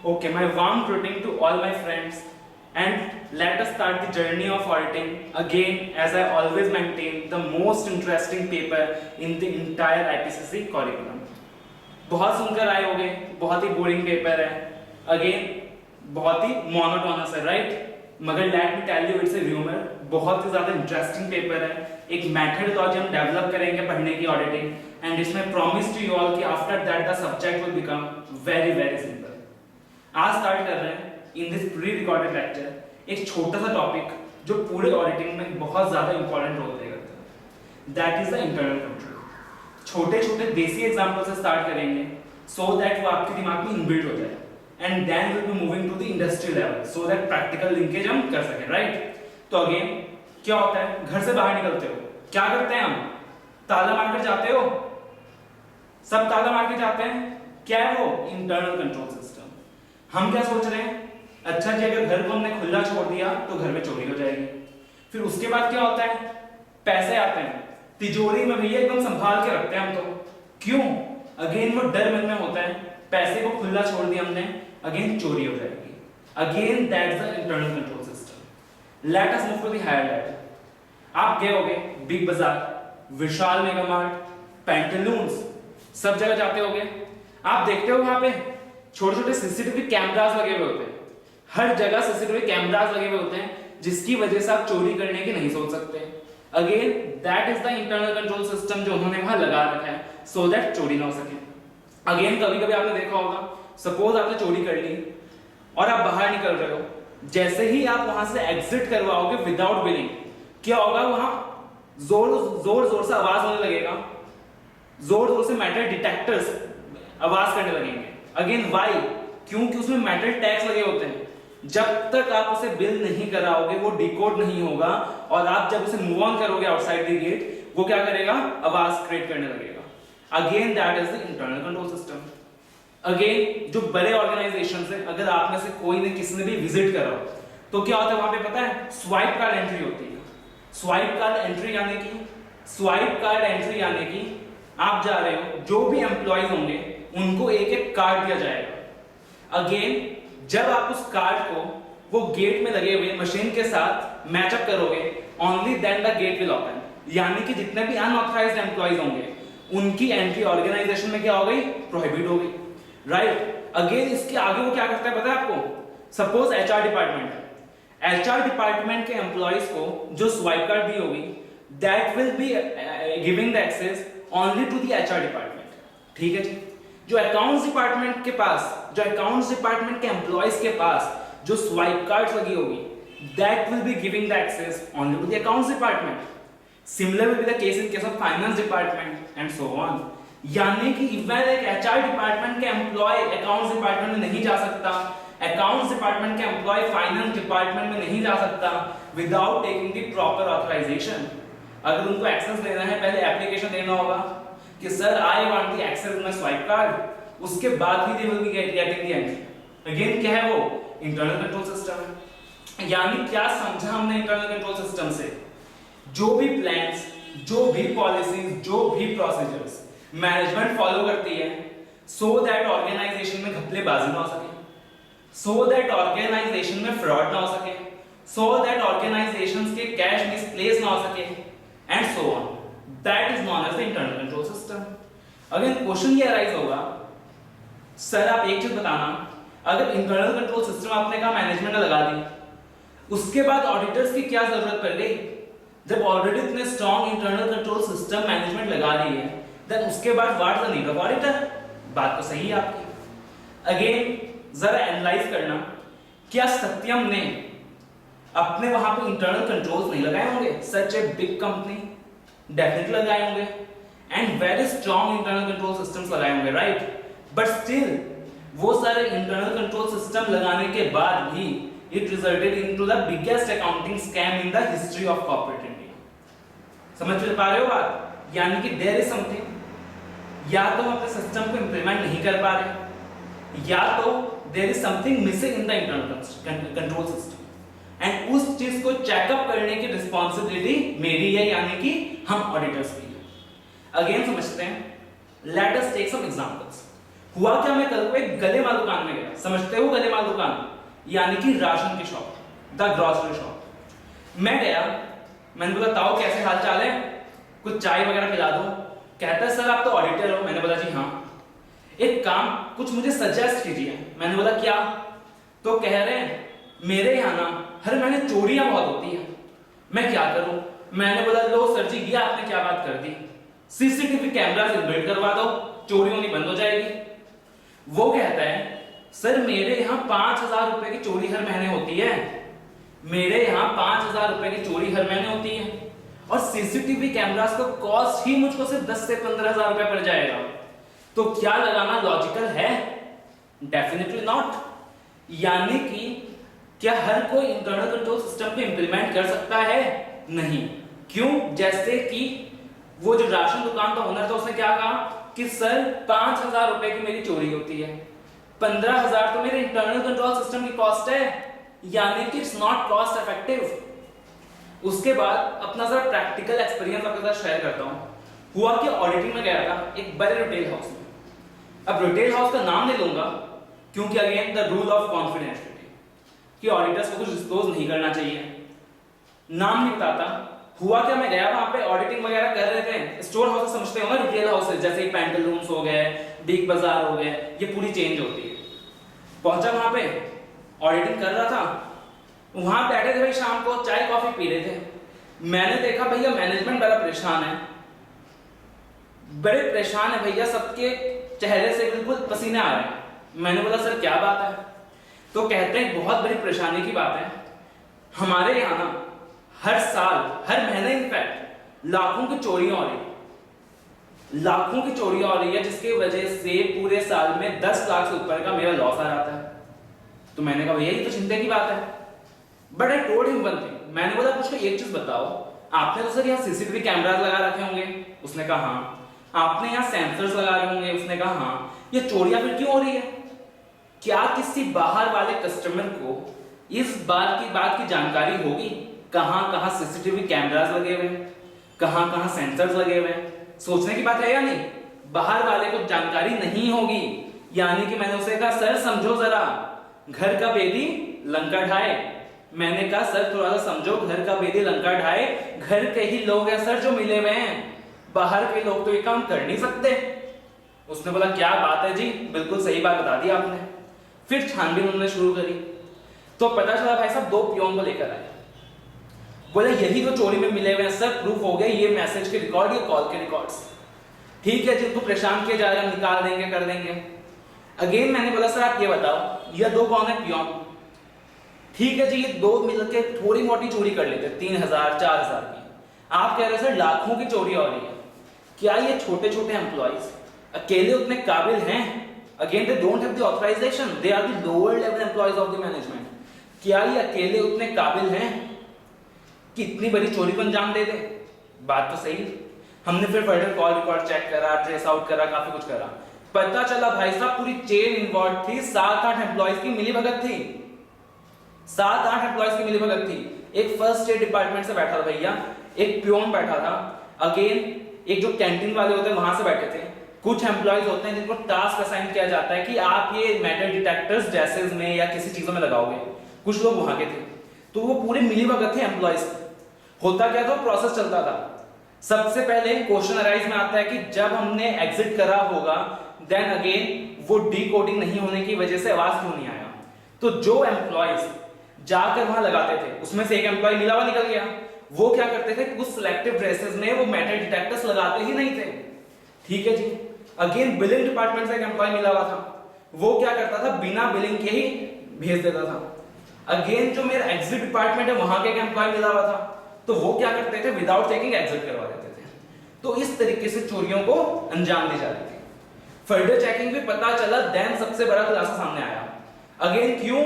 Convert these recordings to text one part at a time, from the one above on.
Okay, my warm greeting to all my friends, and let us start the journey of auditing. Again, as I always maintain, the most interesting paper in the entire IPCC curriculum. बहुत सुनकर आए होंगे, बहुत ही boring paper है, again बहुत ही monotonous है, राइट? मगर let me tell you it's a humour, बहुत ही ज्यादा इंटरेस्टिंग पेपर है, एक मेथडोलॉजी हम डेवलप करेंगे पढ़ने की ऑडिटिंग, एंड इसमें प्रॉमिस टू यू ऑल कि after that the subject will become very very simple. आज स्टार्ट कर रहे हैं in this pre recorded lecture एक छोटा सा टॉपिक जो पूरे ऑडिटिंग में बहुत ज्यादा इंपॉर्टेंट रोल प्ले करता है, that is the internal control. छोटे छोटे देसी एग्जांपल से स्टार्ट करेंगे सो दैट वो आपके दिमाग में इनबिल्ट हो जाए, and then will be moving to the industry level so that practical linkage हम कर सकें, राइट? तो अगेन क्या होता है, घर से बाहर निकलते हो, क्या करते हैं हम? ताला मारकर जाते हो, सब ताला मार के जाते हैं, क्या है वो? Internal control system. हम क्या सोच रहे हैं, अच्छा जी अगर घर को हमने खुला छोड़ दिया तो घर में चोरी हो जाएगी। फिर उसके बाद क्या होता है, पैसे आते हैं तिजोरी में, भैया एकदम संभाल के रखते हैं हम तो, क्यों? अगेन वो डर मन में होता है, पैसे को खुला छोड़ दिया हमने, अगेन चोरी हो जाएगी। Again that's the internal control system. Let us move to the higher level. आप गए होगे बिग बाजार, विशाल मेगा मार्ट, पैंटालून्स, सब जगह जाते होगे, आप देखते हो वहां पे छोटे छोटे सीसीटीवी कैमरास लगे हुए होते हैं, हर जगह सीसीटीवी कैमरास लगे हुए होते हैं, जिसकी वजह से आप चोरी करने की नहीं सोच सकते। Again that is the internal control system जो उन्होंने वहां लगा रखा है सो दैट चोरी ना हो सके। अगेन कभी कभी आपने देखा होगा, सपोज आपने चोरी कर ली और आप बाहर निकल रहे हो, जैसे ही आप वहां से एग्जिट करवाओगे विदाउट बिलिंग, क्या होगा, वहां जोर जोर से आवाज होने लगेगा, जोर जोर से मेटल डिटेक्टर्स आवाज करने लगेंगे। Again why? क्योंकि उसमें मेटल टैग्स लगे होते हैं, जब तक आप उसे बिल नहीं कराओगे वो डिकोड नहीं होगा, और आप जब उसे मूव ऑन करोगे आउटसाइड द गेट, वो क्या करेगा, आवाज क्रिएट करने लगेगा। Again that is the internal control system. Again जो बड़े ऑर्गेनाइजेशंस हैं, अगर आप में से कोई ने किसी ने भी विजिट करा तो क्या होता है वहां पे, पता है? स्वाइप कार्ड एंट्री होती है। स्वाइप कार्ड एंट्री यानी कि आप जा रहे हो, जो भी एम्प्लॉइज होंगे उनको एक एक कार्ड दिया जाएगा। अगेन जब आप उस कार्ड को वो गेट में लगे हुए मशीन के साथ मैचअप करोगे, only then the gate will open. यानी कि जितने भी अनऑथराइज्ड एम्प्लॉइज होंगे उनकी एंट्री ऑर्गेनाइजेशन में क्या हो गई, प्रोहिबिट हो गई, राइट? अगेन इसके आगे वो क्या करता है पता है आपको? सपोज एचआर डिपार्टमेंट है, एचआर डिपार्टमेंट के एम्प्लॉइज को जो स्वाइप कार्ड दी होगी, that will be giving the access only to the HR department, ठीक है जी? जो अकाउंट्स डिपार्टमेंट के पास, जो अकाउंट्स डिपार्टमेंट के एम्प्लॉइज के पास जो स्वाइप कार्ड्स लगी होगी, that will be giving the access only to the accounts department. Similar will be the case in case of finance department and so on. यानी कि even एक एचआर डिपार्टमेंट के employee accounts department में नहीं जा सकता, अकाउंट्स डिपार्टमेंट के employee finance department में नहीं जा सकता without taking the proper authorisation. अगर उनको एक्सेस देना है, पहले एप्लीकेशन देना होगा कि sir I want the access my swipe card, उसके बाद ही they will be getting the entry. Again क्या है वो? इंटरनल कंट्रोल सिस्टम है। यानी क्या समझा हमने इंटरनल कंट्रोल सिस्टम से? जो भी प्लान्स, जो भी पॉलिसीज, जो भी प्रोसीजर्स मैनेजमेंट फॉलो करती है सो दैट ऑर्गेनाइजेशन में घपलेबाजी ना हो सके, सो दैट ऑर्गेनाइजेशन में फ्रॉड ना हो सके, सो दैट ऑर्गेनाइजेशंस के कैश मिसप्लेस ना हो सके, and so on. That is known as the internal control system. Again question ये अराइज होगा, सर आप एक चीज बताना, अगर इंटरनल कंट्रोल सिस्टम आपने कहा मैनेजमेंट ने लगा दी, उसके बाद ऑडिटर्स की क्या जरूरत पड़ गई? जब ऑलरेडी इतने strong internal control system management लगा रही है, देन उसके बाद what the need of auditor? बात तो सही है आपकी। अगेन जरा एनालाइज करना, क्या सत्यम ने अपने वहां पे इंटरनल कंट्रोल्स नहीं लगाए होंगे? सच ए बिग कंपनी, डेफिनेटली लगाए होंगे, and very strong internal control systems लगाए होंगे, राइट? बट स्टिल वो सारे इंटरनल कंट्रोल सिस्टम लगाने के बाद भी it resulted into the biggest accounting scam in the history of corporate India। समझ पा रहे हो बात? यानी कि there is something, या तो हम अपने सिस्टम को इंप्लीमेंट नहीं कर पा रहे, या तो there is something missing in the internal control system, and उस चीज को चेकअप करने की रिस्पॉन्सिबिलिटी मेरी है, यानी कि हम ऑडिटर्स की है। अगेन समझते हैं, let us take some examples. हुआ क्या, मैं कल को एक गलेमाल दुकान में गया, समझते हो गलेमाल दुकान, यानी कि राशन की शॉप, द ग्रोसरी शॉप। मैं गया, मैंने बोला ताऊ कैसे हाल चाल है, कुछ चाय वगैरह पिला दो। कहता है सर आप तो ऑडिटर हो। मैंने बोला जी हाँ। एक काम कुछ मुझे सजेस्ट कीजिए। मैंने बोला क्या? तो कह रहे हैं मेरे यहाँ ना हर महीने चोरियां बहुत होती है, मैं क्या करूं? मैंने बोला लो सर जी, ये आपने क्या बात कर दी, सीसीटीवी कैमरा इनबिल्ट करवा दो, चोरी होनी बंद हो जाएगी। वो कहता है सर मेरे यहाँ 5,000 रुपए की चोरी हर महीने होती है, मेरे यहाँ 5,000 रुपए की चोरी हर महीने होती है, और सीसीटीवी कैमरास का कॉस्ट ही मुझको सिर्फ 10 से 15,000 रुपए पड़ जाएगा, तो क्या लगाना लॉजिकल है? Definitely not. यानी कि क्या हर कोई इंटरनल कंट्रोल सिस्टम पे इंप्लीमेंट कर सकता है? नहीं। क्यों? जैसे कि वो जो राशन दुकान का ओनर था उसने क्या कहा कि सर 5,000 रुपए की मेरी चोरी होती है, 15,000 तो मेरे इंटरनल कंट्रोल सिस्टम की कॉस्ट है, यानी कि इट्स नॉट कॉस्ट इफेक्टिव। उसके बाद अपना जरा प्रैक्टिकल एक्सपीरियंस आपके साथ शेयर करता हूं। हुआ कि ऑडिटिंग में गया था एक बड़े रिटेल हाउस में। अब रिटेल हाउस का नाम नहीं लूंगा क्योंकि again the rule of confidentiality कि ऑडिटर्स को कुछ डिस्क्लोज नहीं करना चाहिए, नाम नहीं बताता। हुआ क्या, मैं गया वहां पे ऑडिटिंग वगैरह कर रहे थे। स्टोर हाउस समझते हो ना, रिटेल हाउसेस जैसे पैंटलून्स हो गए, बिग बाजार हो गए, ये पूरी चेंज होती है। पहुंचा वहां पे, ऑडिटिंग कर रहा था, वहां बैठे थे भाई, शाम को चाय कॉफी पी रहे थे। मैंने देखा भैया मैनेजमेंट बड़ा परेशान है, बड़े परेशान है भैया, सबके चेहरे से बिल्कुल पसीने आ रहे हैं। मैंने बोला सर क्या बात है? तो कहते हैं बहुत बड़ी परेशानी की बात है, हमारे यहाँ ना हर साल हर महीने इनफैक्ट लाखों की चोरियां हो रही है, लाखों की चोरियां हो रही है, जिसकी वजह से पूरे साल में 10 लाख से ऊपर का मेरा लॉस आ जाता है। तो मैंने कहा भैया ये तो चिंता की बात है, but I told him one thing. मैंने बोला मुझको एक चीज बताओ, आपने तो सर यहाँ सीसीटीवी कैमरास लगा रखे होंगे? उसने कहा हाँ। आपने यहाँ सेंसर्स लगा रहे होंगे? उसने कहा हाँ। ये चोरियां फिर क्यों हो रही है? क्या किसी बाहर वाले कस्टमर को इस बात की जानकारी होगी कहां कहां सीसीटीवी कैमरास लगे हुए हैं, कहां कहां सेंसर्स लगे हुए हैं? सोचने की बात है या नहीं? बाहर वाले को जानकारी नहीं होगी। यानी कि मैंने उसे कहा सर समझो जरा, घर का बेदी लंका ढाए। मैंने कहा सर थोड़ा सा समझो, घर का बेदी लंका ढाए, घर के ही लोग हैं सर जो मिले हुए हैं, बाहर के लोग तो ये काम कर नहीं सकते। उसने बोला क्या बात है जी, बिल्कुल सही बात बता दी आपने। फिर छानबीन उन्होंने शुरू करी, तो पता चला भाई साहब 2 पियोन को लेकर आए, बोले यही तो चोरी में मिले हुए हैं सर, प्रूफ हो गए, ये मैसेज के रिकॉर्ड, ये कॉल के रिकॉर्ड्स। ठीक है जिनको परेशान किया जा रहा है हम निकाल देंगे, कर देंगे। अगेन मैंने बोला सर आप ये बताओ ये 2 कौन है पियोन? ठीक है जी ये 2 मिलकर थोड़ी मोटी चोरी कर लेते, 3,000 4,000 की। आप कह रहे सर लाखों की चोरी हो रही है। क्या ये छोटे छोटे एम्प्लॉइज अकेले उतने काबिल हैं? Again they don't have the authorisation, they are the lower level employees of the management. क्या ये अकेले उतने काबिल हैं कि इतनी बड़ी चोरी को अंजाम दे दे? बात तो सही। हमने फिर फर्दर कॉल रिकॉर्ड चेक करा, ट्रेस आउट करा, काफी कुछ करा। पता चला भाई साहब पूरी चेन इन्वॉल्व थी, 7-8 एम्प्लॉइज की मिलीभगत थी, 7-8 एम्प्लॉइज की मिलीभगत थी। एक फर्स्ट एड डिपार्टमेंट से बैठा था भैया, एक पियोन बैठा था, अगेन एक जो कैंटीन वाले होते हैं वहां से बैठे थे, कुछ एम्प्लॉइज होते हैं जिनको टास्क असाइन किया जाता है कि आप ये मेटल डिटेक्टर्स ड्रेसेस में या किसी चीजों में लगाओगे, कुछ लोग वहां के थे। तो वो पूरे मिलीभगत थे एम्प्लॉइज। होता क्या था, प्रोसेस चलता था। सबसे पहले क्वेश्चन अराइज में आता है कि जब हमने एग्जिट करा होगा, देन अगेन वो डीकोडिंग नहीं होने की वजह से आवाज क्यों नहीं आया। तो जो एम्प्लॉइज जाकर वहां लगाते थे उसमें से एक एम्प्लॉय मिला हुआ निकल गया। वो क्या करते थे, कुछ सिलेक्टिव ड्रेसेस में वो मेटल डिटेक्टर्स लगाते ही नहीं थे। ठीक है जी। अगेन बिलिंग डिपार्टमेंट से एक एम्प्लॉय मिला हुआ था, वो क्या करता था बिना बिलिंग के ही भेज देता था। अगेन जो मेरा एग्जिट डिपार्टमेंट है वहां के एक एम्प्लॉय मिला हुआ था, तो वो क्या करते थे विदाउट चेकिंग एग्जिट करवा देते थे। तो इस तरीके से चोरियों को अंजाम दी जाती थी। फर्दर चेकिंग भी पता चला, देन सबसे बड़ा खुलासा सामने आया। अगेन क्यों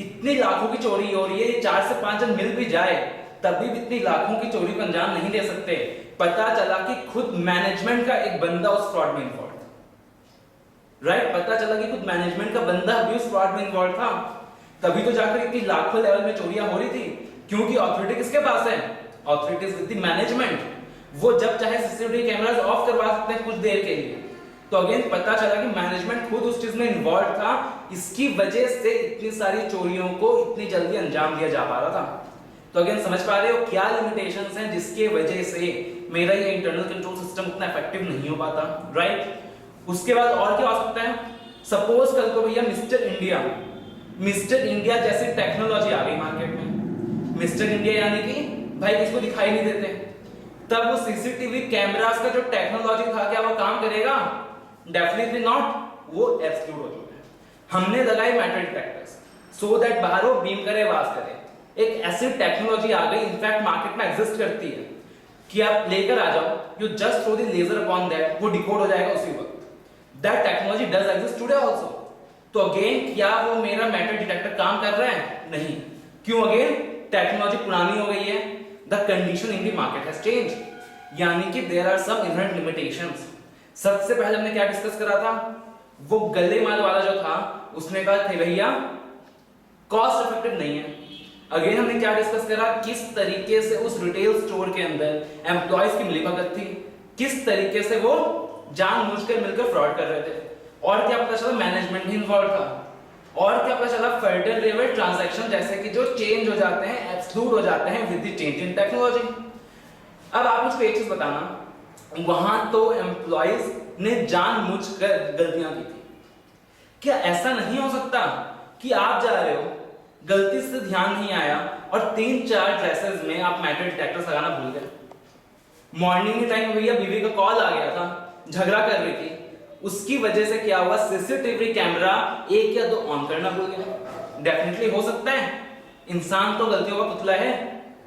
इतनी लाखों की चोरी हो रही है, 4 से 5 जन मिल भी जाए तभी भी इतनी लाखों की चोरी को अंजाम नहीं दे सकते। पता चला कि खुद मैनेजमेंट का एक बंदा उस फ्रॉड में इन्वॉल्व था। राइट, पता चला कि खुद मैनेजमेंट का बंदा भी उस फ्रॉड में इन्वॉल्व था, तभी तो जाकर इतनी लाखों लेवल में चोरियां हो रही थी। क्योंकि ऑथोरिटी किसके पास है, ऑथोरिटी विद द मैनेजमेंट। वो जब चाहे सीसीटीवी कैमरास ऑफ करवा सकते हैं कुछ देर के लिए, तो अगेन पता चला कि मैनेजमेंट खुद उस चीज में इन्वॉल्व था, इसकी वजह से इतनी सारी चोरियों को इतनी जल्दी अंजाम दिया जा पा रहा था। तो अगेन समझ पा रहे हो क्या लिमिटेशंस हैं जिसके वजह से मेरा ये इंटरनल कंट्रोल सिस्टम उतना इफेक्टिव नहीं हो पाता, राइट? उसके बाद और क्या हो सकता है? सपोज कल को भैया मिस्टर इंडिया जैसी टेक्नोलॉजी आ गई मार्केट में। मिस्टर इंडिया यानी कि भाई किसको दिखाई नहीं देते, तब वो सीसीटीवी कैमरास का जो टेक्नोलॉजी था क्या वो काम करेगा? डेफिनेटली नॉट, वो एक्सक्लूड हो चुका है। हमने लगाई मेटल डिटेक्टर्स सो दैट बाहर वो बीम करे, आवाज करे। एक ऐसी टेक्नोलॉजी आ गई, इनफैक्ट मार्केट में एग्जिस्ट करती है कि आप लेकर आ जाओ, you just throw the laser upon that, वो डिकोड हो जाएगा उसी वक्त। That technology does exist today also. तो अगेन क्या वो मेरा मेटल डिटेक्टर काम कर रहा है? नहीं। क्यों? अगेन टेक्नोलॉजी पुरानी हो गई है, the condition in the market has changed, यानी कि there are some inherent limitations. सबसे पहले हमने क्या डिस्कस करा था? वो गले माल वाला जो था उसने कहा थे भैया कॉस्ट इफेक्टिव नहीं है। अगेन हमने क्या डिस्कस करा? किस तरीके से उस रिटेल स्टोर के अंदर एम्प्लॉयज की मिलीभगत थी, किस तरीके से वो जानबूझकर मिलकर फ्रॉड कर रहे थे। और क्या पता चला? मैनेजमेंट भी इन्वॉल्व था। और क्या पता चला? फर्दर लेवल ट्रांजैक्शन जैसे कि जो चेंज हो जाते हैं, एक्सक्लूड हो जाते हैं with the change in technology. अब आप मुझको एक चीज बताना, वहां तो एम्प्लॉयज ने जानबूझकर गलतियां की थी, क्या ऐसा नहीं हो सकता कि आप जा रहे हो, गलती से ध्यान नहीं आया और 3-4 ड्रेसेस में आप मेटल डिटेक्टर्स लगाना भूल गए? मॉर्निंग के टाइम भैया बीवी का कॉल आ गया था, झगड़ा कर रही थी, उसकी वजह से क्या हुआ? सीसीटीवी कैमरा 1 या 2 ऑन करना भूल गया। डेफिनेटली हो सकता है, इंसान तो गलतियों का पुतला है,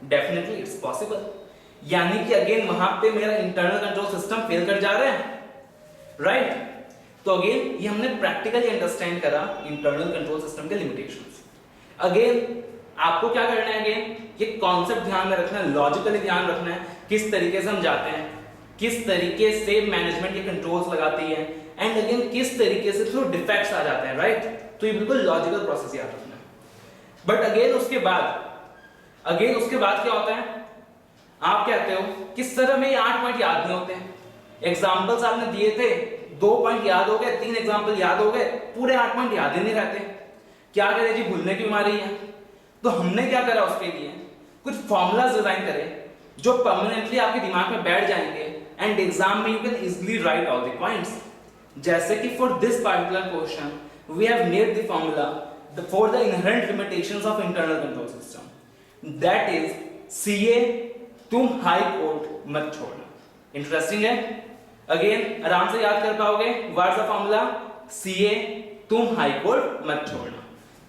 डेफिनेटली इट्स पॉसिबल। यानी कि अगेन वहां पे मेरा इंटरनल कंट्रोल सिस्टम फेल कर जा रहा है, राइट? तो अगेन ये हमने प्रैक्टिकली अंडरस्टैंड करा इंटरनल कंट्रोल सिस्टम के लिमिटेशंस। अगेन आपको क्या करना है? अगेन ये कॉन्सेप्ट ध्यान में रखना है, लॉजिकली ध्यान रखना है, किस तरीके से हम जाते हैं, किस तरीके से मैनेजमेंट ये कंट्रोल्स लगाती है, एंड अगेन किस तरीके से थ्रू डिफेक्ट्स आ जाते हैं, राइट? तो ये बिल्कुल लॉजिकल प्रोसेस याद रखना है। बट अगेन उसके बाद क्या होता है? आप कहते हो कि सर हमें 8 पॉइंट याद नहीं होते हैं, एग्जाम्पल्स आपने दिए थे, 2 पॉइंट याद हो गए, 3 एग्जाम्पल याद हो गए, पूरे 8 पॉइंट याद ही नहीं रहते, क्या करें जी? भूलने की बीमारी है। तो हमने क्या करा? उसके लिए कुछ फॉर्मूलाज डिजाइन करे जो परमानेंटली आपके दिमाग में बैठ जाएंगे एंड एग्जाम में you can easily write all the points. जैसे कि for this particular question we have made the formula for the inherent limitations of internal control system, that is CA तुम हाई कोर्ट मत छोड़ना। Interesting है? Again आराम से याद कर पाओगे, व्हाट्स द फॉर्मूला? सीए तुम हाई कोर्ट मत छोड़ना।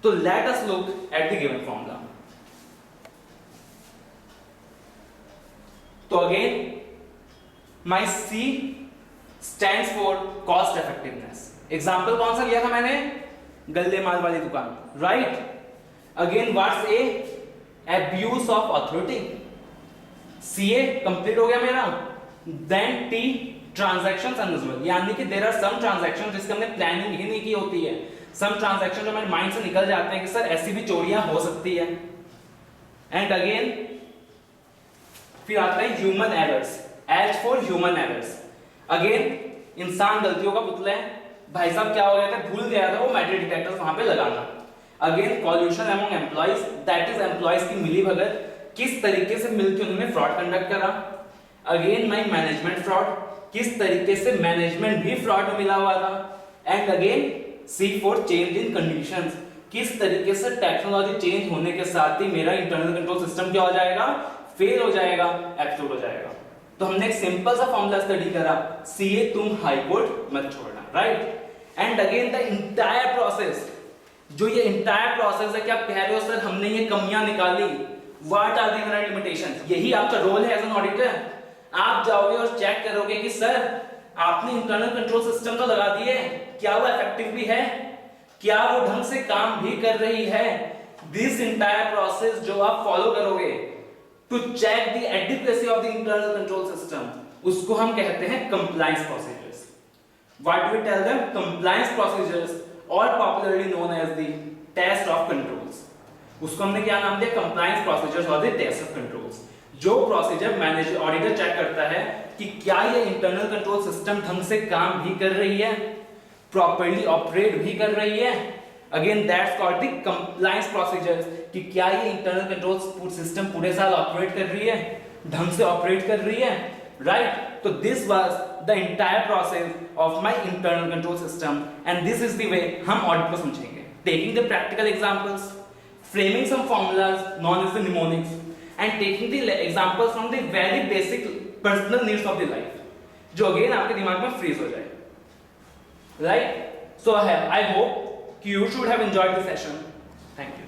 तो let us look at the given formula. तो again my C stands for cost effectiveness. Example कौन सा लिया था मैंने? गल्ले माल वाली दुकान, right? Again what's A? Abuse of authority. CA complete हो गया मेरा। देन टी ट्रांजैक्शंस अनयूजुअल, यानी कि देयर आर सम ट्रांजैक्शंस जिसके हमने प्लानिंग ही नहीं की होती है, सम ट्रांजैक्शन जो हमारे माइंड से निकल जाते हैं कि सर ऐसी भी चोरियां हो सकती है। एंड अगेन फिर आता है human errors, as for human errors. Again इंसान गलतियों का पुतला है। भाई साहब क्या हो गया था? भूल गया था वो मेटल डिटेक्टर्स वहां पे लगाना। Again collision among employees, that is employees की मिलीभगत, किस तरीके से मिलकर उन्होंने फ्रॉड कंडक्ट करा। अगेन माय मैनेजमेंट फ्रॉड, किस तरीके से मैनेजमेंट भी फ्रॉड में मिला हुआ था। And again see for change in conditions, किस तरीके से टेक्नोलॉजी चेंज होने के साथ ही मेरा इंटरनल कंट्रोल सिस्टम क्या हो जाएगा? फेल हो जाएगा, एक्सक्लूड हो जाएगा। तो हमने एक सिंपल सा फॉर्मूला स्टडी करा, सीए तुम हाई कोर्ट मत छोड़ना, right? And again the entire process, जो ये इंटायर प्रोसेस है, क्या आप कह रहे हो सर हमने ये कमियां निकाली, what are the inherent limitations? यही आपका रोल है एज एन ऑडिटर। आप जाओगे और चेक करोगे कि सर आपने इंटरनल कंट्रोल सिस्टम तो लगा दिए, क्या वो इफेक्टिव भी है, क्या वो ढंग से काम भी कर रही है? दिस इंटायर प्रोसेस जो आप फॉलो करोगे to check the adequacy of the internal control system, उसको हम कहते हैं compliance procedures. What do we tell them? Compliance procedures, और popularly known as the test of controls. उसको हमने क्या नाम दिया? कंप्लायंस प्रोसीजर्स और द टेस्ट ऑफ कंट्रोल्स। जो प्रोसीजर मैनेजर ऑडिटर चेक करता है कि क्या ये इंटरनल कंट्रोल सिस्टम ढंग से काम भी कर रही है, प्रॉपर्ली ऑपरेट भी कर रही है। Again that's called the compliance procedures, कि क्या ये इंटरनल कंट्रोल सिस्टम पूरे साल ऑपरेट कर रही है, ढंग से ऑपरेट कर रही है, राइट? तो this was the entire process of my internal control system and this is the way हम ऑडिट को समझेंगे, taking the practical examples, framing some formulas known as the mnemonics and taking the examples from the very basic personal needs of the life, जो again आपके दिमाग में freeze हो जाए, right? So I hope you should have enjoyed the session. Thank you.